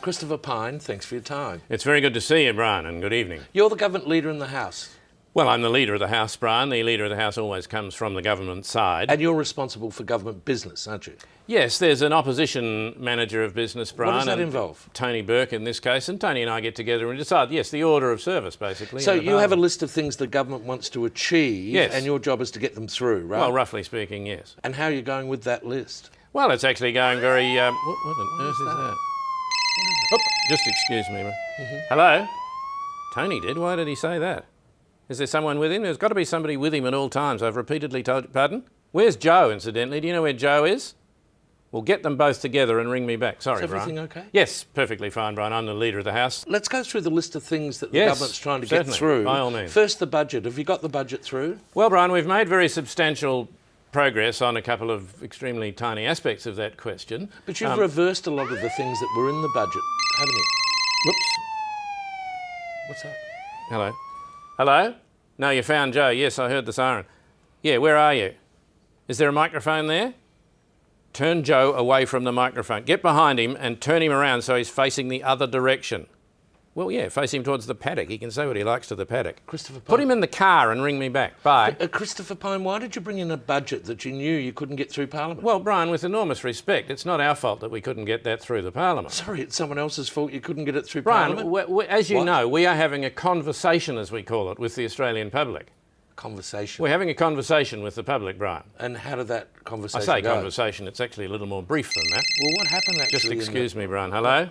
Christopher Pyne, thanks for your time. It's very good to see you, Brian, and good evening. You're the government leader in the House. Well, I'm the leader of the House, Brian. The leader of the House always comes from the government side. And you're responsible for government business, aren't you? Yes, there's an opposition manager of business, Brian. What does that involve? Tony Burke in this case, and Tony and I get together and decide, yes, the order of service, basically. So you have a list of things the government wants to achieve, yes, and your job is to get them through, right? Well, roughly speaking, yes. And how are you going with that list? Well, it's actually going very... what on earth is that? Oh, just excuse me, Brian. Hello? Tony did. Why did he say that? Is there someone with him? There's got to be somebody with him at all times. I've repeatedly told you. Pardon? Where's Joe, incidentally? Do you know where Joe is? Well, get them both together and ring me back. Sorry, Is everything Brian. okay? Yes, perfectly fine, Brian. I'm the leader of the House. Let's go through the list of things that the Yes, government's trying to certainly, get through. by all means. First, the budget. Have you got the budget through? Well, Brian, we've made very substantial progress on a couple of extremely tiny aspects of that question. But you've reversed a lot of the things that were in the budget, haven't you? Whoops. What's that? Hello? Hello? No, you found Joe. Yes, I heard the siren. Yeah, where are you? Is there a microphone there? Turn Joe away from the microphone. Get behind him and turn him around so he's facing the other direction. Well, yeah, face him towards the paddock. He can say what he likes to the paddock. Christopher Pyne. Put him in the car and ring me back. Bye. Christopher Pyne, why did you bring in a budget that you knew you couldn't get through Parliament? Well, Brian, with enormous respect, it's not our fault that we couldn't get that through the Parliament. Sorry, it's someone else's fault you couldn't get it through Brian, Parliament? as you What? know, we are having a conversation, as we call it, with the Australian public. Conversation. We're having a conversation with the public, Brian. And how did that I conversation say go? conversation, it's actually a little more brief than that. Well, what happened actually? Just excuse me, Brian. Hello?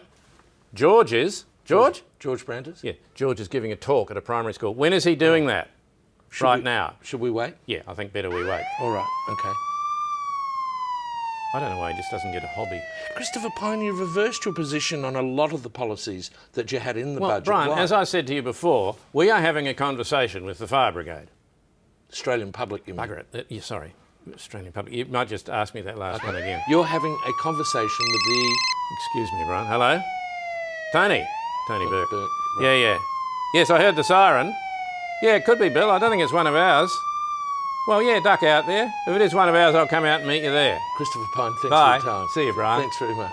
George is? George? George Brandis? Yeah, George is giving a talk at a primary school. When is he doing that? Now. Should we wait? Yeah, I think better we wait. All right, okay. I don't know why he just doesn't get a hobby. Christopher Pyne, you reversed your position on a lot of the policies that you had in the Well, budget. Brian, Why? as I said to you before, we are having a conversation with the fire brigade. Australian public, you mean? Bugger it. Yeah, sorry, Australian public. You might just ask me that last one again. You're having a conversation with the... Excuse me, Brian. Hello? Tony? Tony Burke. Burke, Yeah. Yes, I heard the siren. Yeah, it could be, Bill. I don't think it's one of ours. Well, yeah, duck out there. If it is one of ours, I'll come out and meet you there. Christopher Pyne, thanks Bye. for your time. See you, Brian. Thanks very much.